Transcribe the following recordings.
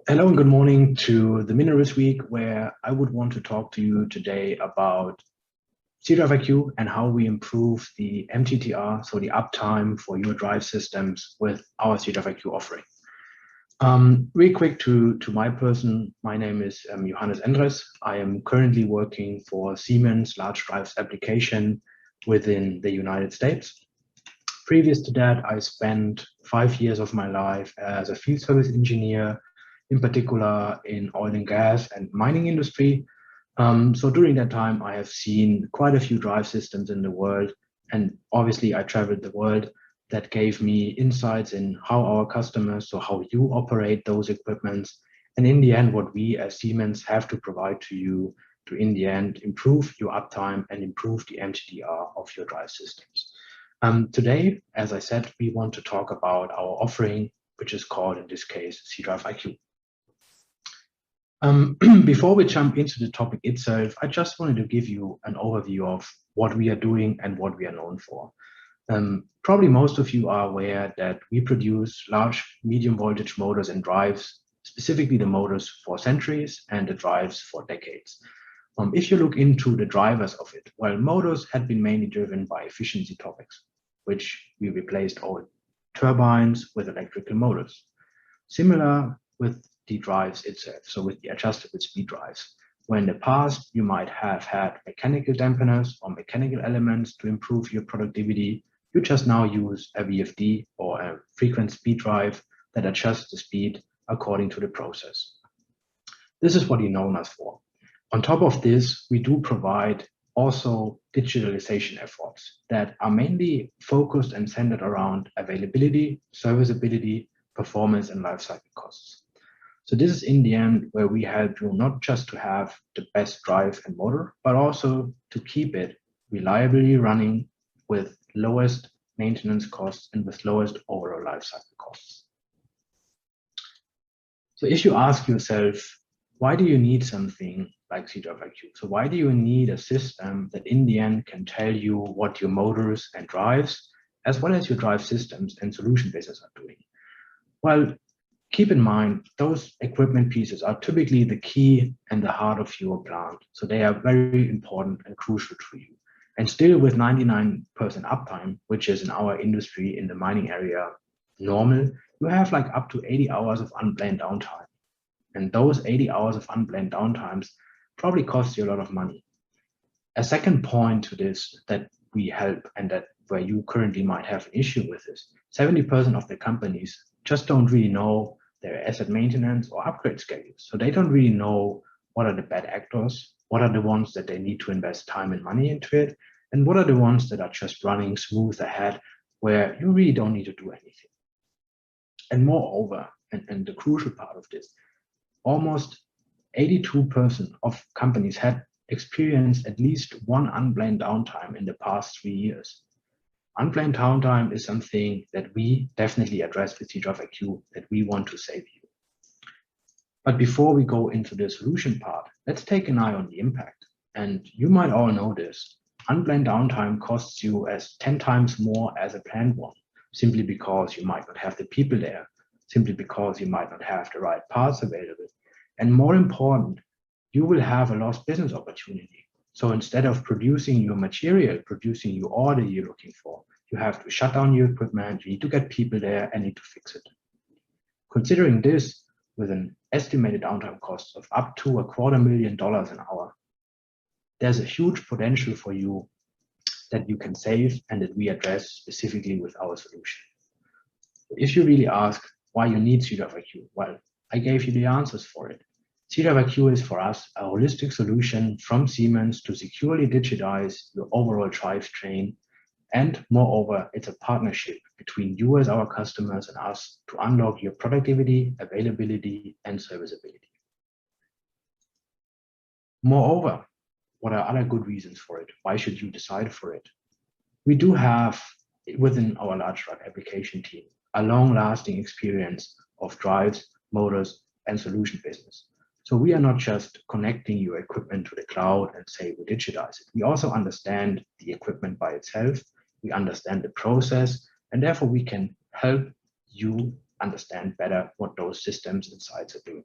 Hello and good morning to the Minerals Week, where I would want to talk to you today about SIDRIVE IQ and how we improve the MTTR, so the uptime for your drive systems with our SIDRIVE IQ offering. Really quick to my person, my name is Johannes Endres. I am currently working for Siemens large drives application within the United States. Previous to that, I spent 5 years of my life as a field service engineer, in particular in oil and gas and mining industry. So during that time, I have seen quite a few drive systems in the world, and obviously I traveled the world. That gave me insights in how our customers, so how you operate those equipments, and in the end, what we as Siemens have to provide to you to, in the end, improve your uptime and improve the MTTR of your drive systems. Today, as I said, we want to talk about our offering, which is called, in this case, SIDRIVE IQ. Before we jump into the topic itself, I just wanted to give you an overview of what we are doing and what we are known for. Probably most of you are aware that we produce large medium voltage motors and drives, specifically the motors for centuries and the drives for decades. If you look into the drivers of it, well, motors had been mainly driven by efficiency topics, which we replaced old turbines with electrical motors. Similar with the drives itself, so with the adjustable speed drives, where in the past you might have had mechanical dampeners or mechanical elements to improve your productivity. You just now use a VFD or a frequent speed drive that adjusts the speed according to the process. This is what you know us for. On top of this, we do provide also digitalization efforts that are mainly focused and centered around availability, serviceability, performance, and lifecycle costs. So this is in the end where we help you not just to have the best drive and motor, but also to keep it reliably running with lowest maintenance costs and with lowest overall lifecycle costs. So if you ask yourself, why do you need something like SIDRIVE IQ? So why do you need a system that in the end can tell you what your motors and drives, as well as your drive systems and solution business are doing? Well, keep in mind, those equipment pieces are typically the key and the heart of your plant. So they are very important and crucial to you. And still with 99% uptime, which is in our industry, in the mining area, normal, you have like up to 80 hours of unplanned downtime. And those 80 hours of unplanned downtimes probably cost you a lot of money. A second point to this that we help and that where you currently might have an issue with is 70% of the companies just don't really know their asset maintenance or upgrade schedules. So they don't really know what are the bad actors, what are the ones that they need to invest time and money into it, and what are the ones that are just running smooth ahead where you really don't need to do anything. And moreover, and the crucial part of this, almost 82% of companies had experienced at least one unplanned downtime in the past 3 years. Unplanned downtime is something that we definitely address with SIDRIVE IQ, that we want to save you. But before we go into the solution part, let's take an eye on the impact. And you might all know this. Unplanned downtime costs you as 10 times more as a planned one, simply because you might not have the people there, simply because you might not have the right parts available. And more important, you will have a lost business opportunity. So instead of producing your material, producing your order you're looking for, you have to shut down your equipment, you need to get people there and need to fix it. Considering this, with an estimated downtime cost of up to $250,000 an hour, there's a huge potential for you that you can save and that we address specifically with our solution. If you really ask why you need SIDRIVE IQ, well, I gave you the answers for it. SIDRIVE IQ is for us a holistic solution from Siemens to securely digitize your overall drivetrain. And moreover, it's a partnership between you as our customers and us to unlock your productivity, availability, and serviceability. Moreover, what are other good reasons for it? Why should you decide for it? We do have within our large drive application team a long-lasting experience of drives, motors, and solution business. So we are not just connecting your equipment to the cloud and say we digitize it. We also understand the equipment by itself. We understand the process, and therefore we can help you understand better what those systems and sites are doing.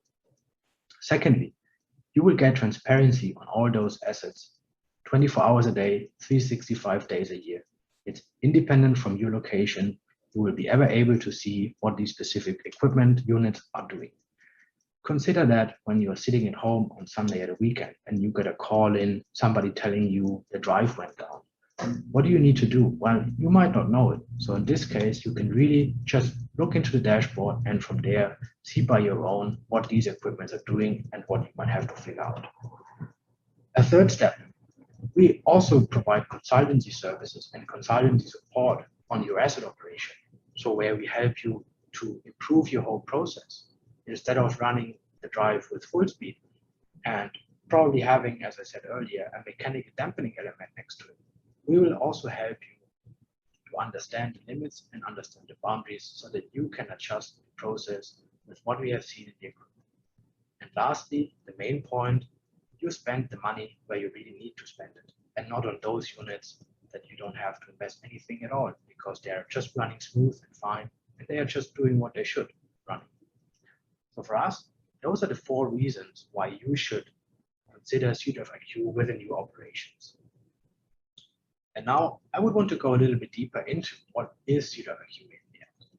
Secondly, you will get transparency on all those assets 24 hours a day, 365 days a year. It's independent from your location. You will be ever able to see what these specific equipment units are doing. Consider that when you're sitting at home on Sunday at a weekend and you get a call in, somebody telling you the drive went down. What do you need to do? Well, you might not know it. So in this case, you can really just look into the dashboard and from there, see by your own what these equipments are doing and what you might have to figure out. A third step, we also provide consultancy services and consultancy support on your asset operation. So where we help you to improve your whole process. Instead of running the drive with full speed and probably having, as I said earlier, a mechanical dampening element next to it, we will also help you to understand the limits and understand the boundaries so that you can adjust the process with what we have seen in the equipment. And lastly, the main point, you spend the money where you really need to spend it and not on those units that you don't have to invest anything at all because they are just running smooth and fine and they are just doing what they should running. So for us, those are the 4 reasons why you should consider Cdf IQ within your operations. And now I would want to go a little bit deeper into what is Cdf IQ in the end.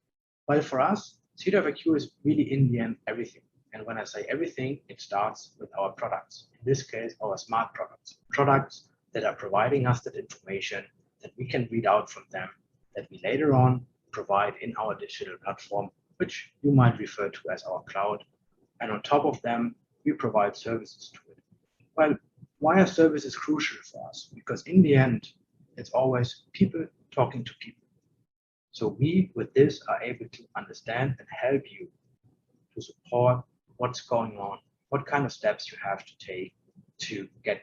Well, for us, Cdf IQ is really in the end everything. And when I say everything, it starts with our products. In this case, our smart products. Products that are providing us that information that we can read out from them, that we later on provide in our digital platform, which you might refer to as our cloud. And on top of them, we provide services to it. Well, why are services crucial for us? Because in the end, it's always people talking to people. So we, with this, are able to understand and help you to support what's going on, what kind of steps you have to take to get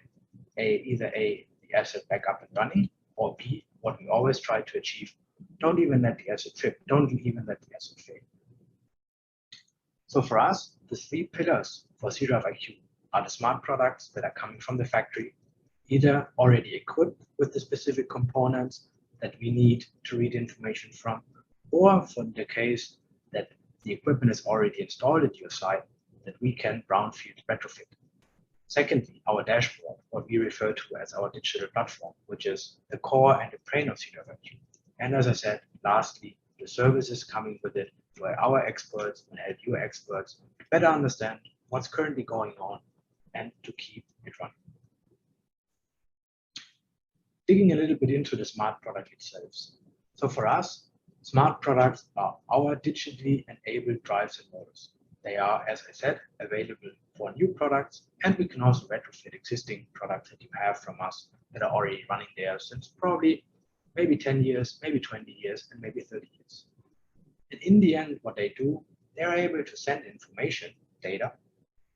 either the asset back up and running, or B, what we always try to achieve, don't even let the asset trip, don't even let the asset fail. So for us, the 3 pillars for Cdf IQ are the smart products that are coming from the factory, either already equipped with the specific components that we need to read information from, or for the case that the equipment is already installed at your site, that we can brownfield retrofit. Secondly, our dashboard, what we refer to as our digital platform, which is the core and the brain of Cdf IQ. And as I said, lastly, the services coming with it, where our experts will help your experts to better understand what's currently going on and to keep it running. Digging a little bit into the smart product itself. So for us, smart products are our digitally enabled drives and motors. They are, as I said, available for new products, and we can also retrofit existing products that you have from us that are already running there since probably maybe 10 years, maybe 20 years, and maybe 30 years. And in the end, what they do, they're able to send information, data,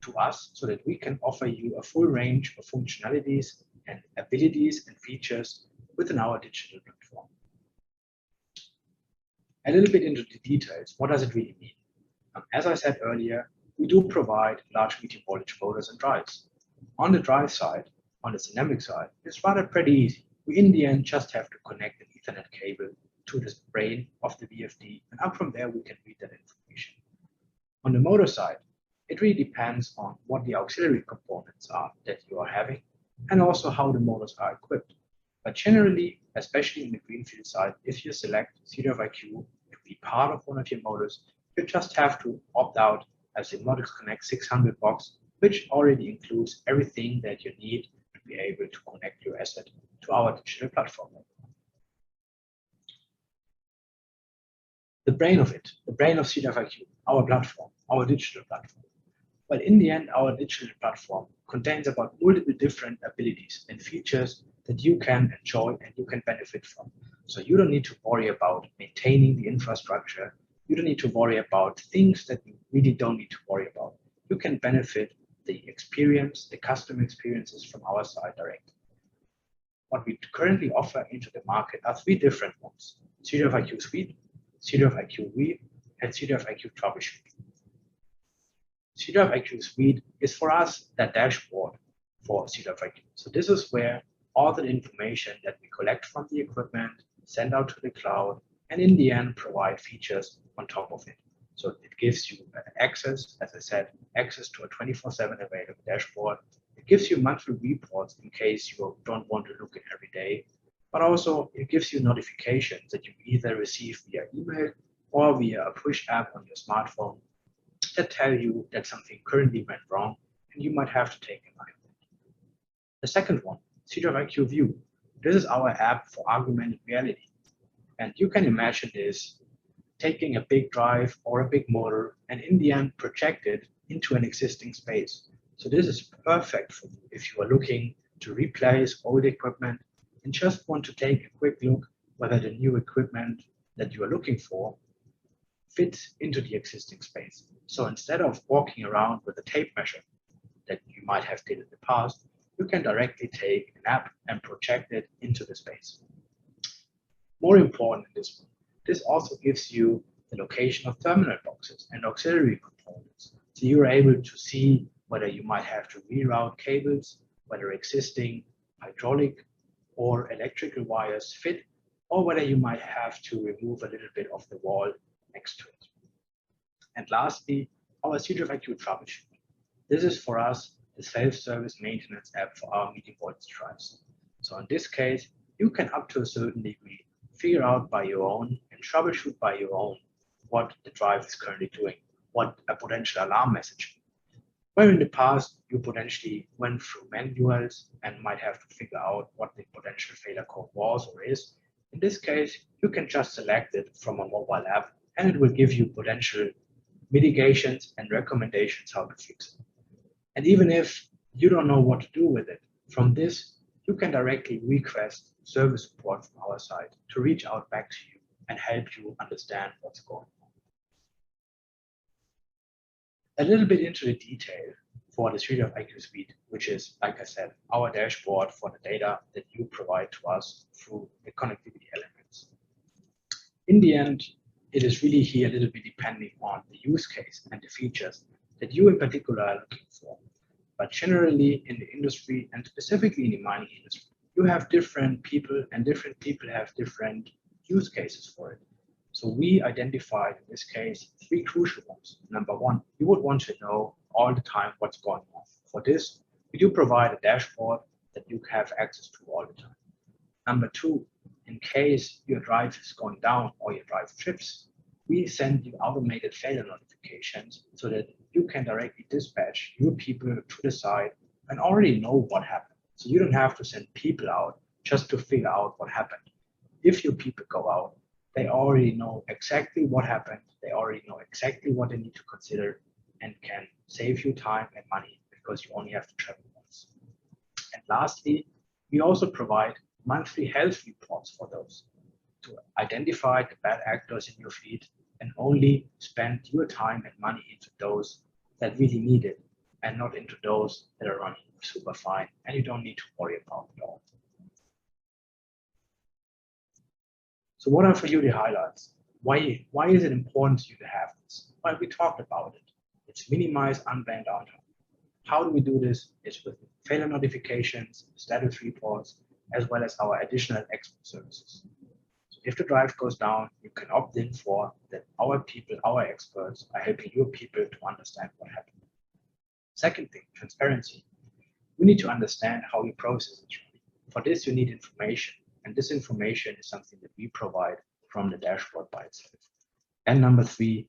to us so that we can offer you a full range of functionalities and abilities and features within our digital platform. A little bit into the details, what does it really mean? As I said earlier, we do provide large medium voltage motors and drives. On the drive side, on the dynamic side, it's rather pretty easy. We in the end just have to connect an Ethernet cable to the brain of the VFD, and up from there we can read that information. On the motor side, it really depends on what the auxiliary components are that you are having, and also how the motors are equipped. But generally, especially in the greenfield side, if you select Cdf IQ to be part of one of your motors, you just have to opt out as the Modux Connect 600 box, which already includes everything that you need to be able to connect your asset to our digital platform. The brain of it, the brain of Cdf IQ, our platform, our digital platform. Well, in the end, our digital platform contains about multiple different abilities and features that you can enjoy and you can benefit from. So you don't need to worry about maintaining the infrastructure. You don't need to worry about things that you really don't need to worry about. You can benefit the experience, the customer experiences from our side directly. What we currently offer into the market are 3 different ones: Cdf IQ Suite, Cdf IQ View, and Cdf IQ Troubleshooting. Cdf IQ Suite is for us that dashboard for Cdf IQ. So this is where all the information that we collect from the equipment, send out to the cloud, and in the end provide features on top of it. So it gives you access, as I said, access to a 24/7 available dashboard. It gives you monthly reports in case you don't want to look at every day, but also it gives you notifications that you either receive via email or via a push app on your smartphone that tell you that something currently went wrong and you might have to take a look at it. The second one, Cdf Iq View. This is our app for augmented reality. And you can imagine this taking a big drive or a big motor and in the end project it into an existing space. So this is perfect for you if you are looking to replace old equipment and just want to take a quick look whether the new equipment that you are looking for fits into the existing space. So instead of walking around with a tape measure that you might have did in the past, you can directly take an app and project it into the space. More important in this one, this also gives you the location of terminal boxes and auxiliary components. So you're able to see whether you might have to reroute cables, whether existing hydraulic or electrical wires fit, or whether you might have to remove a little bit of the wall next to it. And lastly, our Cdf Iq Troubleshooting. This is for us the self-service maintenance app for our medium voltage drives. So in this case, you can up to a certain degree figure out by your own and troubleshoot by your own what the drive is currently doing, what a potential alarm message. Where in the past you potentially went through manuals and might have to figure out what the potential failure code was or is. In this case, you can just select it from a mobile app and it will give you potential mitigations and recommendations how to fix it. And even if you don't know what to do with it, from this, you can directly request service support from our side to reach out back to you and help you understand what's going on. A little bit into the detail for the Cdf Iq suite, which is, like I said, our dashboard for the data that you provide to us through the connectivity elements. In the end, it is really here a little bit depending on the use case and the features that you in particular are looking for. But generally in the industry and specifically in the mining industry, you have different people and different people have different use cases for it. So we identified in this case 3 crucial ones. Number 1, you would want to know all the time what's going on. For this, we do provide a dashboard that you have access to all the time. Number 2, in case your drive is going down or your drive trips, we send you automated failure notifications so that you can directly dispatch your people to the site and already know what happened. So you don't have to send people out just to figure out what happened. If your people go out, they already know exactly what happened. They already know exactly what they need to consider and can save you time and money because you only have to travel once. And lastly, we also provide monthly health reports for those to identify the bad actors in your fleet and only spend your time and money into those that really need it and not into those that are running super fine and you don't need to worry about it all. So what are for you the highlights? Why is it important to you to have this? Well, we talked about it. It's minimize unplanned downtime. How do we do this? It's with failure notifications, status reports, as well as our additional expert services. So if the drive goes down, you can opt in for that our people, our experts are helping your people to understand what happened. Second thing, transparency. You need to understand how your process is running. For this, you need information. And this information is something that we provide from the dashboard by itself. And number 3,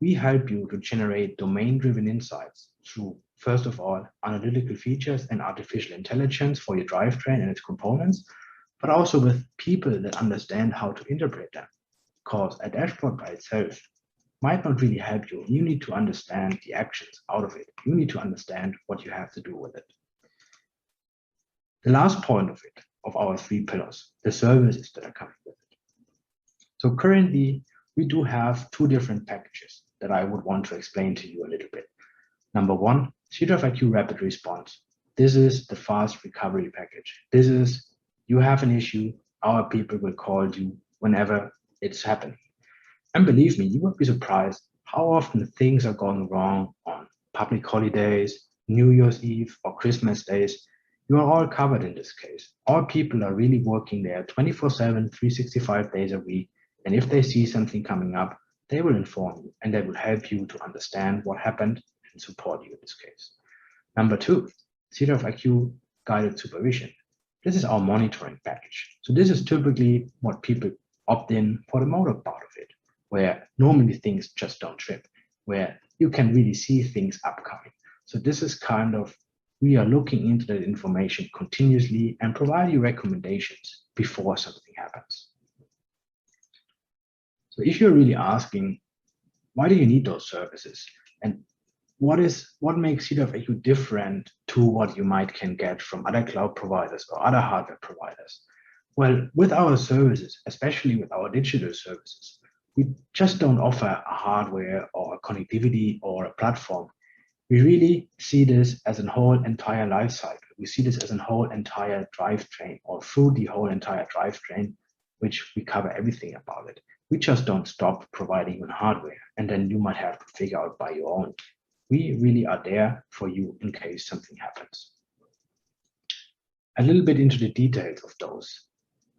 we help you to generate domain-driven insights through, first of all, analytical features and artificial intelligence for your drivetrain and its components, but also with people that understand how to interpret them. Because a dashboard by itself might not really help you. You need to understand the actions out of it. You need to understand what you have to do with it. The last point of it, of our 3 pillars, the services that are coming with it. So currently, we do have 2 different packages that I would want to explain to you a little bit. Number 1, Cdf Iq Rapid Response. This is the fast recovery package. This is, you have an issue, our people will call you whenever it's happening. And believe me, you would be surprised how often things are going wrong on public holidays, New Year's Eve, or Christmas days. You are all covered in this case. Our people are really working there 24/7, 365 days a week. And if they see something coming up, they will inform you and they will help you to understand what happened and support you in this case. Number two, Cdf IQ guided supervision. This is our monitoring package. So this is typically what people opt in for the motor part of it, where normally things just don't trip, where you can really see things upcoming. So this is kind of, we are looking into that information continuously and provide you recommendations before something happens. So if you're really asking, why do you need those services? And what makes Cdf IQ different to what you can get from other cloud providers or other hardware providers? Well, with our services, especially with our digital services, we just don't offer a hardware or a connectivity or a platform. We really see this as a whole entire life cycle. We see this as a whole entire drivetrain, or through the whole entire drivetrain, which we cover everything about it. We just don't stop providing you hardware, and then you might have to figure out by your own. We really are there for you in case something happens. A little bit into the details of those.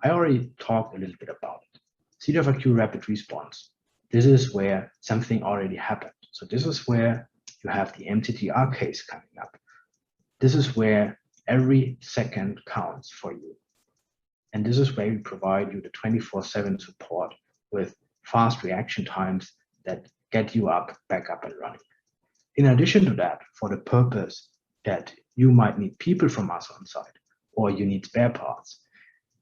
I already talked a little bit about it. Cdf Iq Rapid Response. This is where something already happened. So this is where you have the MTTR case coming up. This is where every second counts for you. And this is where we provide you the 24/7 support with fast reaction times that get you back up and running. In addition to that, for the purpose that you might need people from us on site, or you need spare parts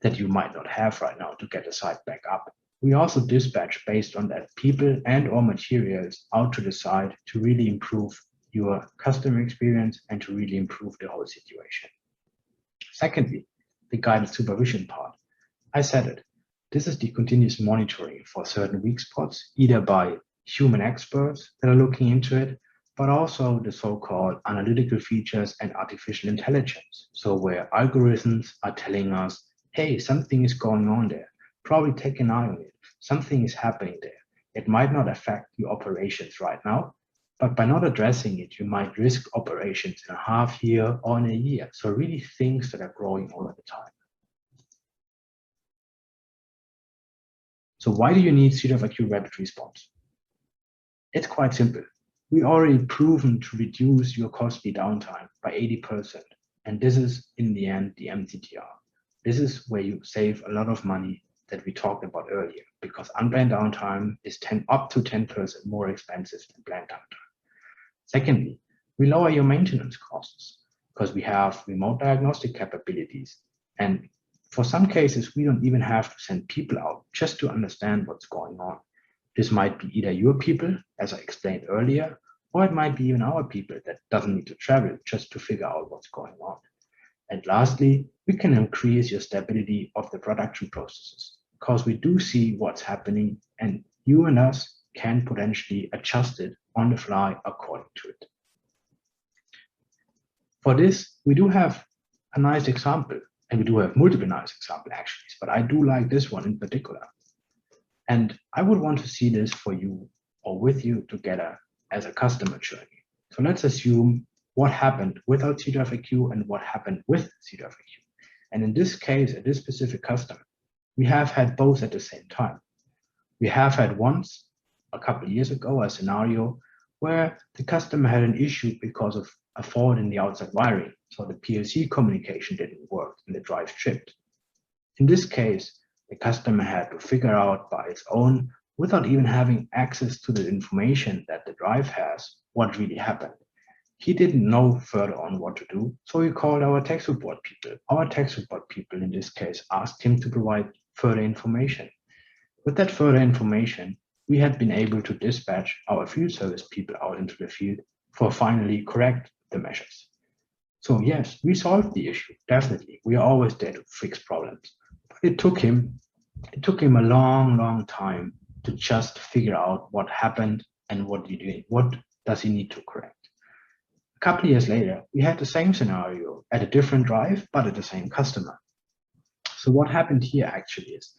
that you might not have right now to get the site back up, we also dispatch based on that people and or materials out to the site to really improve your customer experience and to really improve the whole situation. Secondly, the guided supervision part. I said it. This is the continuous monitoring for certain weak spots, either by human experts that are looking into it, but also the so-called analytical features and artificial intelligence. So where algorithms are telling us, hey, something is going on there. Probably take an eye on it. Something is happening there. It might not affect your operations right now, but by not addressing it, you might risk operations in a half year or in a year. So really things that are growing all of the time. So why do you need Cdf IQ Rapid Response? It's quite simple. We already proven to reduce your costly downtime by 80%. And this is, in the end, the MTTR. This is where you save a lot of money that we talked about earlier, because unplanned downtime is up to 10% more expensive than planned downtime. Secondly, we lower your maintenance costs because we have remote diagnostic capabilities. And for some cases, we don't even have to send people out just to understand what's going on. This might be either your people, as I explained earlier, or it might be even our people that doesn't need to travel just to figure out what's going on. And lastly, we can increase your stability of the production processes because we do see what's happening and you and us can potentially adjust it on the fly according to it. For this, we do have a nice example, and we do have multiple nice examples actually, but I do like this one in particular. And I would want to see this for you or with you together as a customer journey. So let's assume what happened without Cdf IQ and what happened with Cdf IQ. And in this case, at this specific customer, we have had both at the same time. We have had once, a couple of years ago, a scenario where the customer had an issue because of a fault in the outside wiring. So the PLC communication didn't work and the drive tripped. In this case, the customer had to figure out by its own, without even having access to the information that the drive has, what really happened. He didn't know further on what to do, so he called our tech support people. Our tech support people in this case asked him to provide further information. With that further information, we had been able to dispatch our field service people out into the field for finally correct the measures. So yes, we solved the issue, definitely. We are always there to fix problems. But it took him a long time to just figure out what happened and what does he need to correct. A couple of years later, we had the same scenario at a different drive, but at the same customer. So what happened here actually is,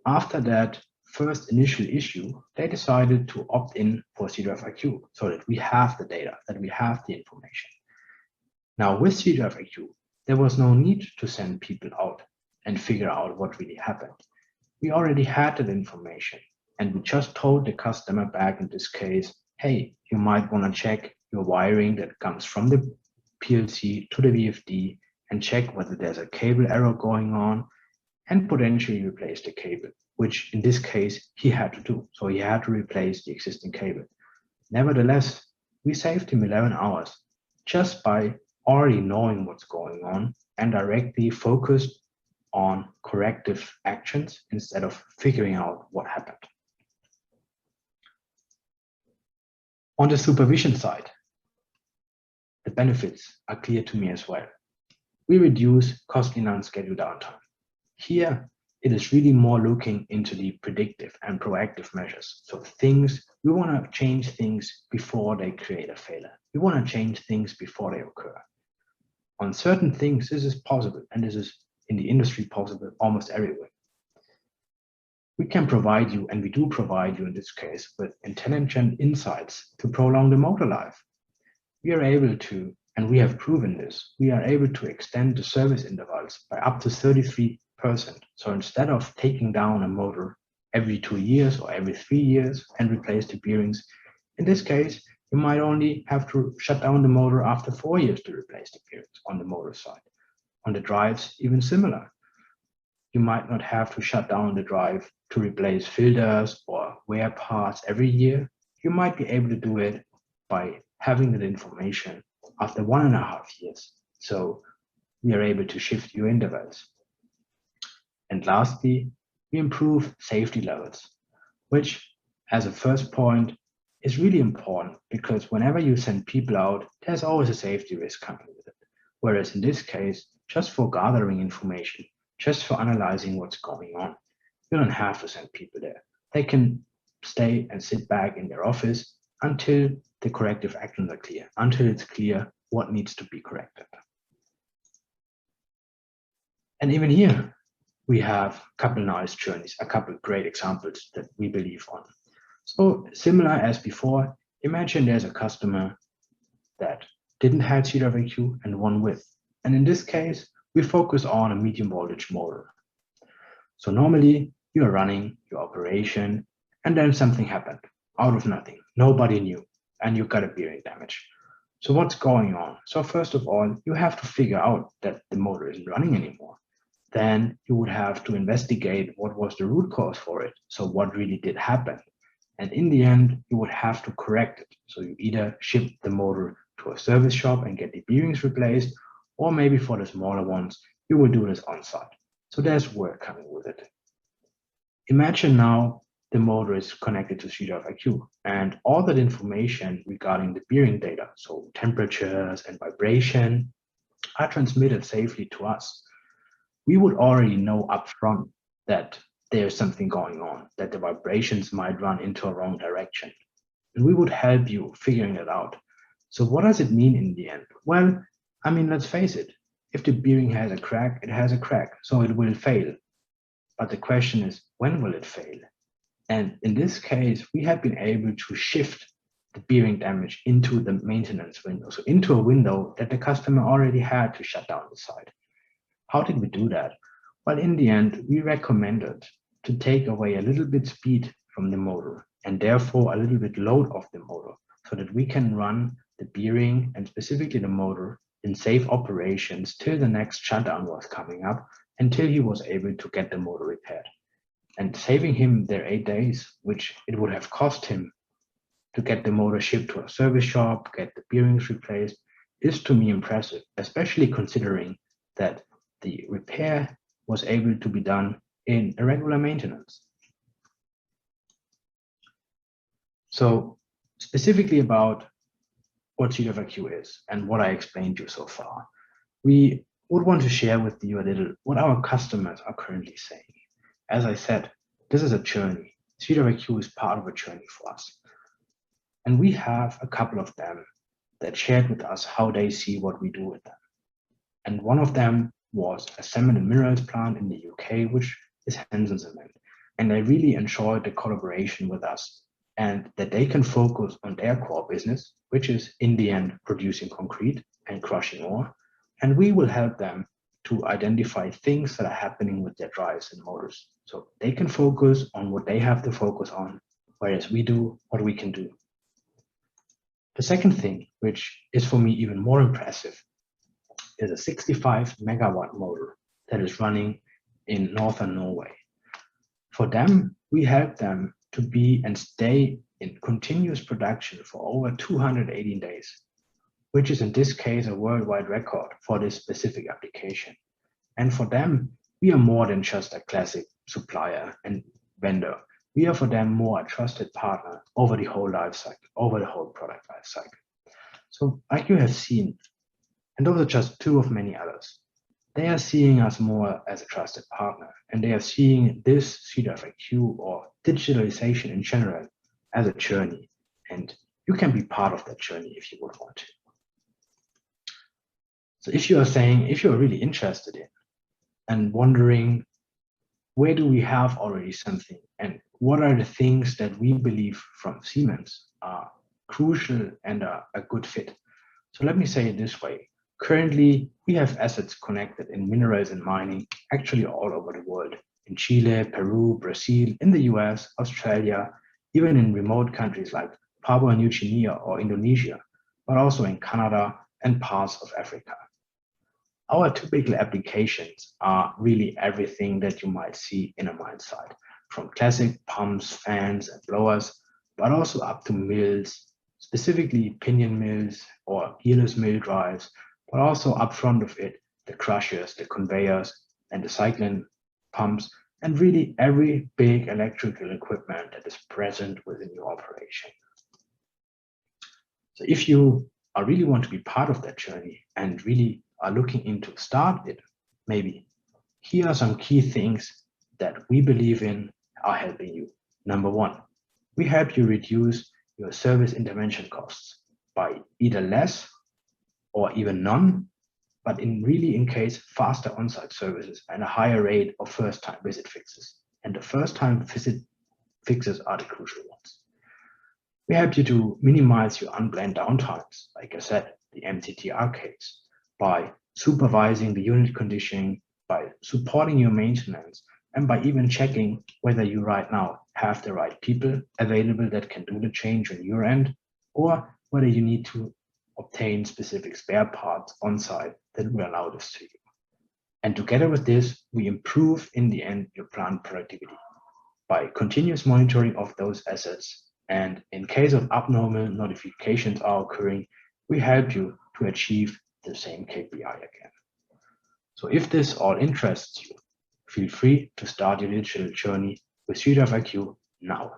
after that first initial issue, they decided to opt in for Cdf IQ so that we have the data, that we have the information. Now with Cdf IQ, there was no need to send people out and figure out what really happened. We already had that information. And we just told the customer back in this case, hey, you might want to check your wiring that comes from the PLC to the VFD and check whether there's a cable error going on and potentially replace the cable, which in this case he had to do. So he had to replace the existing cable. Nevertheless, we saved him 11 hours just by already knowing what's going on and directly focused on corrective actions instead of figuring out what happened. On the supervision side, the benefits are clear to me as well. We reduce costly non-scheduled downtime. Here, it is really more looking into the predictive and proactive measures. So things, we want to change things before they create a failure. We want to change things before they occur. On certain things, this is possible, and this is in the industry possible almost everywhere. We can provide you, and we do provide you in this case, with intelligent insights to prolong the motor life. We are able to, and we have proven this, we are able to extend the service intervals by up to 33%. So instead of taking down a motor every 2 years or every 3 years and replace the bearings, in this case, you might only have to shut down the motor after 4 years to replace the bearings on the motor side. On the drives, even similar. You might not have to shut down the drive to replace filters or wear parts every year. You might be able to do it by having that information after 1.5 years. So we are able to shift your intervals. And lastly, we improve safety levels, which as a first point is really important because whenever you send people out, there's always a safety risk coming with it. Whereas in this case, just for gathering information, just for analyzing what's going on, you don't have to send people there. They can stay and sit back in their office until the corrective actions are clear, until it's clear what needs to be corrected. And even here, we have a couple nice journeys, a couple great examples that we believe on. So similar as before, imagine there's a customer that didn't have Cdf IQ and one with. And in this case, we focus on a medium voltage motor. So normally you are running your operation and then something happened out of nothing. Nobody knew and you got a bearing damage. So what's going on? So first of all, you have to figure out that the motor isn't running anymore. Then you would have to investigate what was the root cause for it. So what really did happen? And in the end, you would have to correct it. So you either ship the motor to a service shop and get the bearings replaced, or maybe for the smaller ones, you will do this on site. So there's work coming with it. Imagine now the motor is connected to Cdf IQ and all that information regarding the bearing data, so temperatures and vibration, are transmitted safely to us. We would already know upfront that there's something going on, that the vibrations might run into a wrong direction. And we would help you figuring it out. So what does it mean in the end? Well, I mean, let's face it. If the bearing has a crack, it has a crack, so it will fail. But the question is, when will it fail? And in this case, we have been able to shift the bearing damage into the maintenance window, so into a window that the customer already had to shut down the site. How did we do that? Well, in the end, we recommended to take away a little bit speed from the motor and therefore a little bit load of the motor so that we can run the bearing and specifically the motor in safe operations till the next shutdown was coming up, until he was able to get the motor repaired. And saving him their 8 days, which it would have cost him to get the motor shipped to a service shop, get the bearings replaced, is to me impressive, especially considering that the repair was able to be done in a regular maintenance. So specifically about what Cdf IQ is and what I explained to you so far, we would want to share with you a little what our customers are currently saying. As I said, this is a journey. Cdf IQ is part of a journey for us. And we have a couple of them that shared with us how they see what we do with them. And one of them was a cement and minerals plant in the UK, which is Hansen Cement. And they really enjoyed the collaboration with us and that they can focus on their core business, which is in the end producing concrete and crushing ore. And we will help them to identify things that are happening with their drives and motors. So they can focus on what they have to focus on, whereas we do what we can do. The second thing, which is for me even more impressive, is a 65 megawatt motor that is running in northern Norway. For them, we help them to be and stay in continuous production for over 218 days, which is in this case a worldwide record for this specific application. And for them, we are more than just a classic supplier and vendor. We are for them more a trusted partner over the whole life cycle, over the whole product life cycle. So like you have seen, and those are just two of many others, they are seeing us more as a trusted partner, and they are seeing this Cdf IQ or digitalization in general as a journey. And you can be part of that journey if you would want to. So if you are really interested in and wondering, where do we have already something, and what are the things that we believe from Siemens are crucial and are a good fit? So let me say it this way. Currently, we have assets connected in minerals and mining, actually all over the world, in Chile, Peru, Brazil, in the US, Australia, even in remote countries like Papua New Guinea or Indonesia, but also in Canada and parts of Africa. Our typical applications are really everything that you might see in a mine site, from classic pumps, fans, and blowers, but also up to mills, specifically pinion mills or gearless mill drives, but also up front of it, the crushers, the conveyors, and the cycling pumps, and really every big electrical equipment that is present within your operation. So if you really want to be part of that journey and really are looking into start it, maybe, here are some key things that we believe in are helping you. Number one, we help you reduce your service intervention costs by either less or even none, but in case faster on-site services and a higher rate of first-time visit fixes. And the first-time visit fixes are the crucial ones. We help you to minimize your unplanned downtimes, like I said, the MTTR case, by supervising the unit conditioning, by supporting your maintenance, and by even checking whether you right now have the right people available that can do the change on your end, or whether you need to obtain specific spare parts on site that will allow this to you. And together with this, we improve in the end your plant productivity by continuous monitoring of those assets. And in case of abnormal notifications are occurring, we help you to achieve the same KPI again. So if this all interests you, feel free to start your digital journey with Cdf IQ now.